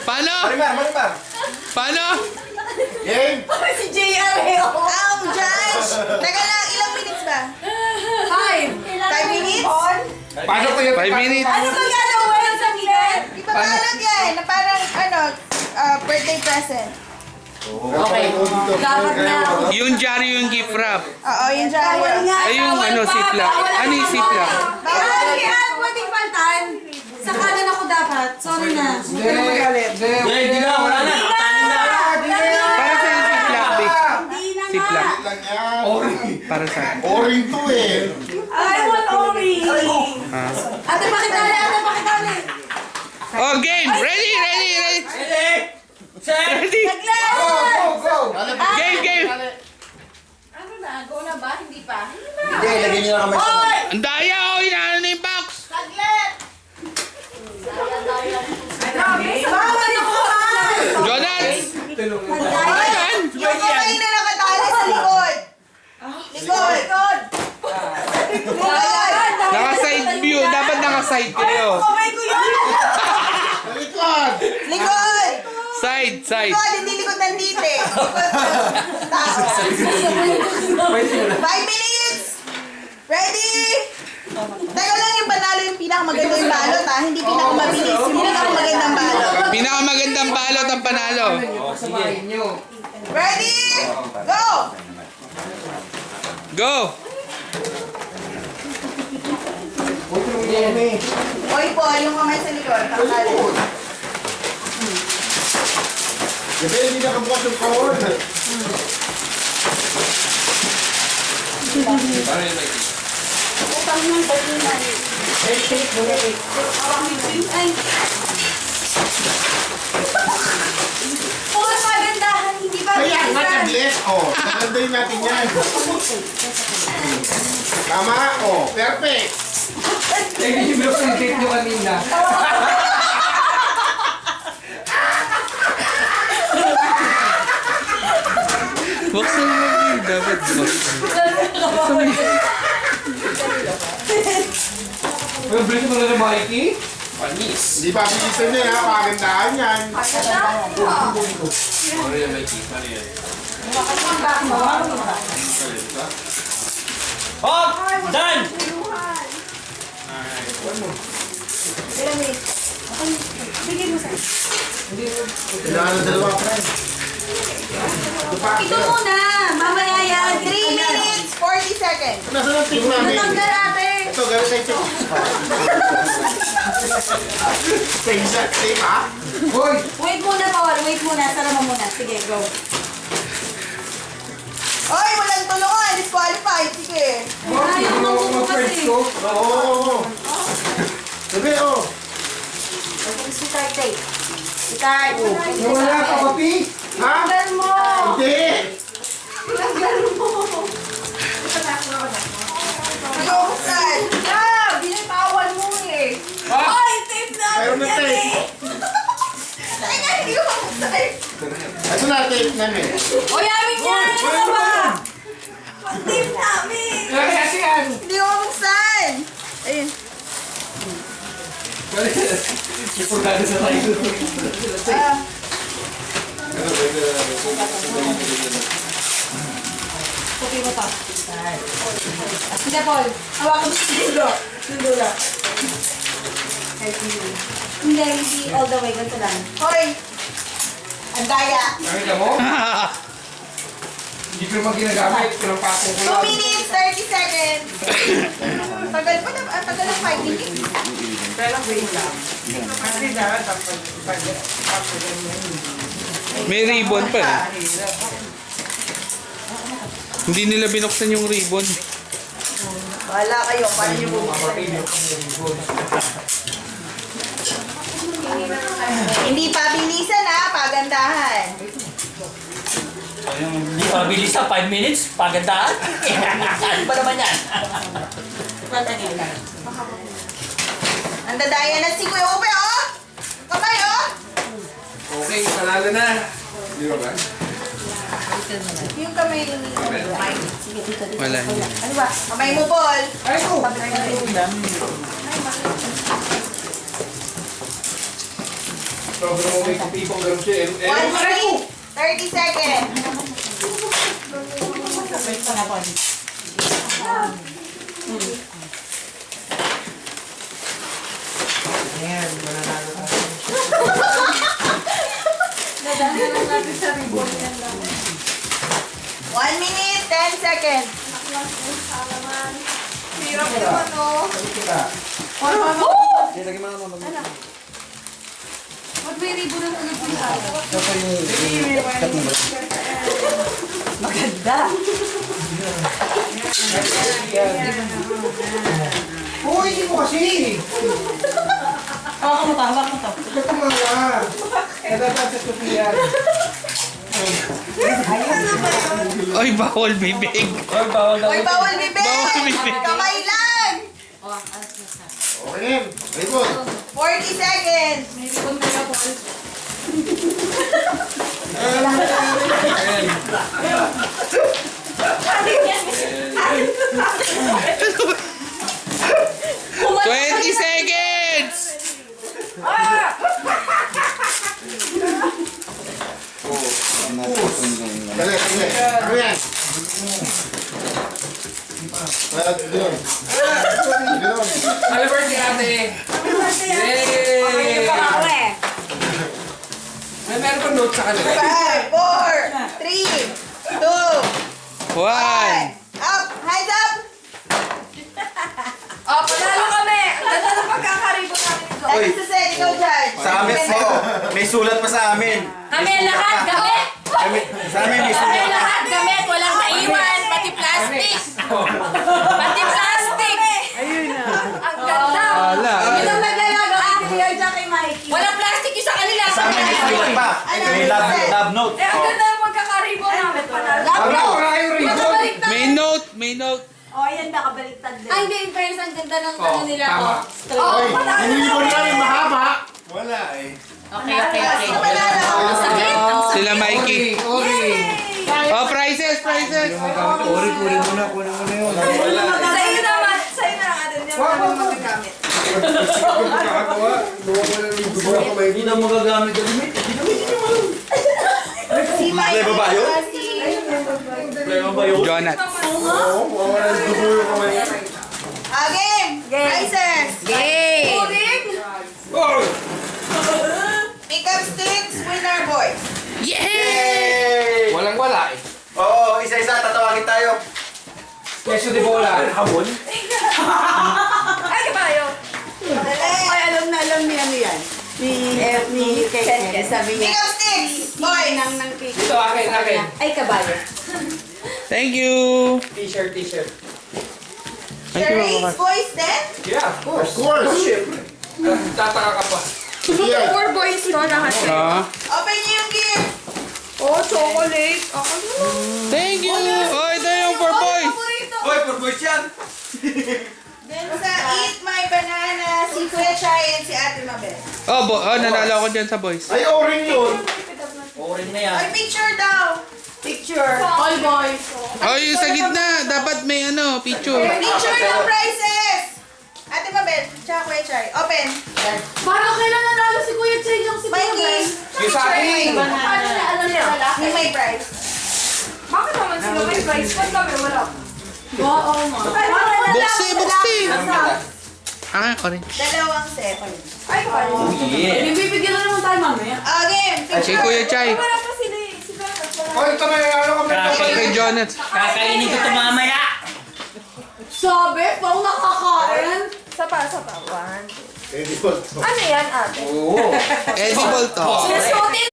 Paano? Marimar. Paano? Game. Si JR eh. Ang judge! Teka lang, ilang minutes ba? 5 minutes? Paano ko yung 5 minutes. Ano ba gagawin sa bilet? Ipapalag yan, na parang birthday present. Okay. Dapat na. Yung jari yung gift wrap. Oo, yun dyan. Ay, yung ziplock. Ano yung ziplock? Kaya pwedeng paltan. Sa kanan ako dapat. Sorry na. Hindi na, wala na. Para sa yung ziplock, Vic. Hindi na Ziplock. nga. Lang yan. Para sa... Oring to eh. I want Ori. Ah. Ate, pakitali. Oh, game! Ready! Ready! Go. Game! Ano na? Go na ba? Hindi pa? Hindi, lagyan niyo na kamay sa... Oy! Ang daya! Oh, inaano na yung box! Saglit! Bawal ako man! Jonas! Saglit! Yung kamay na nakatali sa likod. Likod. Naka-side view. Dapat naka-side kayo. Kamay ko yun! Likod. Likod. Side! Likod, hindi likod ng dite. Likod. 5 minutes. Ready? Teka lang yung panalo yung pinakamaganda yung balot ha. Hindi pinakamabilis. Yung pinakamagandang balot. Pinakamagandang balot ang panalo. Ready? Go! Go! Oy po, yung kamay sa likod. Takali. Kasi hindi nakabukas yung kahon. Utang ng balinan. Ay. Puro pagandahan, hindi ba? Kaya nga tablet. Nagandayin natin yan. Tama. Perfect. Hindi yung pinag-date nyo kanina. Buksan mo yun. Dapat buksan. Balik mo na ng Mikey? Hindi pa bilisan niya ha. Pagandahan yan. Oh! Done! Ilang minutes? Bigay mo sa Kailangan ng dalawa, friend. Ito muna! Mamaya yan! 3 minutes, 40 seconds. Nasaan ang tip namin? Natanggal ate! Ito, gano'n tayo tip. Tape ha? Hoy! Wait muna, Paul. Wait muna. Sara mo muna. Sige, go. Oy, walang tulungan. Disqualified. Sige. Ayaw mo po kasi. Oo. Sabi, Start tape. Start. Nawala ka, papi? Ha? Tanggal mo! Hindi. Tanggal mo! Mag-uusal. Ah! Binitawan mo eh! Ay! Tape Mayroon namin na yan tape. eh! Ay, nga, hindi ko mamusal. Ito na, tape namin. O yamin yan! Ano ka ba? Pag-tape namin! Kaya kasi yan! Hindi ko mamusal. Ayun. Ipurgado sa tayo. Ah. Okay mo to. Sige, Paul. Hawakan mo si Dulo. Dulo. Hindi all the way. Ganito lang. Hoy. Ang daya. Nakita mo? Hindi ko naman ginagamit. Pinapako ko 2 lang. minutes, 30 seconds. Tagal pa na, tagal ng 5 minutes. May ribbon pa eh. Hindi nila binuksan yung ribbon. Bahala kayo, paano nyo bubuksan? Hindi pa bilisan ha, pagandahan. Hindi pa mabilis sa 5 minutes, pagandaan. Ano ba naman yan? Ang dadaya na si Kuya Upe, oh! Kamay, oh! Okay, panalo na. Di ba ba? Yung kamay ni Wala. Ano ba? Kamay mo, Paul. Ay, ko! Sobrang mo may kapipong ganun siya. 1 minute, 30 seconds. Wait pa na, Paul. Ayan, mananalo tayo. Nadali lang natin sa ribbon yan lang. 1 minute, 10 seconds. Hirap naman, no? Lagyan mo naman mag- Ba't may ribbon ang ulit yung araw? Ito pa yung cut mo ba? Maganda. Uy, hindi mo kasi! Hawak mo to, hawak mo to. Ito tumama! Nadataan sa tupiyan. Oy, bawal bibig. Oy, bawal daw. Uy, bawal bibig! Bawal bibig. Kamay lang! Okay na yun. Ribon. 40 seconds. May ribbon na lang, Paul. Ayan. 20 seconds! Dali, dali. Ano yan? Ganun. Ganun. Happy birthday, ate! Yay! May meron pa note sa kanila. 5, 4, 3, 2, 1. up! Hands up! Oh, panalo kami! Ang ganda ng pagkakaribon namin ito. Next to set, ikaw dyan. Sa amin, may sulat pa sa amin. Kami lahat gamit! Sa amin may Kami sulat. lahat gamit! Walang naiwan! Pati plastic! Pati plastic! Ang ganda! Wala. Yun ang naglalagaw kay Kuya Jack kay Mikey. Walang plastic yung sa kanila! Sa amin may sulat pa. May love note. Eh, ang ganda ng pagkakaribon namin. Panalo. Wala, wala kayong ribbon. Nakabaliktad. May note, may note. Oh, ayan ba, kabaliktad din. Ay, hindi. In fairness, ang ganda ng Oh, ano nila. tama. Oh, straight. Oy, yung ribon namin mahaba. Wala eh. Okay, okay, okay. Panalo. Ang sakit! Ang sakit! Sila Mikey. Oh, prizes, prizes. Uri mo na, kunin mo na yun. Sa'yo naman. Sa'yo na lang atin. Yung mga magagamit. Nakakagawa. Luwa ko ng ribbon ako may Hindi na magagamit yung limit. Si Mikey. Play ba yun? Play ba yun? Jonat. Oo, wala yung dugo yung kamay. Game! Prizes! Yay! Puring! Oh! Pick up sticks, winner boys. Yay! Walang wala eh. Oo, isa-isa, tatawagin tayo. Queso de bola. Hamon? Ay, kabayo. Ay, alam niya ano yan. Ni Keke. Sabi Pick niya. up sticks, boys. Nang cake. Ito, akin, akin. Ay, kabayo. Thank you. T-shirt, t-shirt. Charades, boys, then? Yeah, of course. Of course. Siyempre. Tataka ka pa. Yan. 4 boys to lahat. Ah, Open niyo yung gift. Oh, chocolate. Ako thank you. Oh, ito yung for boys. paborito. Hoy, for boys yan. Then sa Eat My Banana, si Kuya Chai and si Ate Mabel. Oh, nanalo ako dyan sa boys. Ay, orange yun. Orin na yan. Ay, picture daw. Picture. All boys. Oh, yung sa gitna. Dapat may ano, picture. Picture ng prizes. Ate Mabel, tsaka Kuya Chai. Open. Parang kailan nanalo si Kuya Chay yung si Mikey. Kuya Yung sa akin. Paano na alam niya? Yung may prize. Bakit naman sila may prize? Ba't kami wala? Oo, ma. Buksi, buksi. Ah, orange. Dalawang set. Ay, kabayo. Yeah. Bibigyan na naman tayo mamaya. Game, Si picture. Kuya Chai. Wala pa sila eh. Si Bernard, wala. Oh, ito na yung ano kami. Kay Jonat. Kakainin ko ito mamaya. Sabi, pang nakakain. Sapa. 1. Ribon. Ano yan, ate? Oo. Edible to. Susutin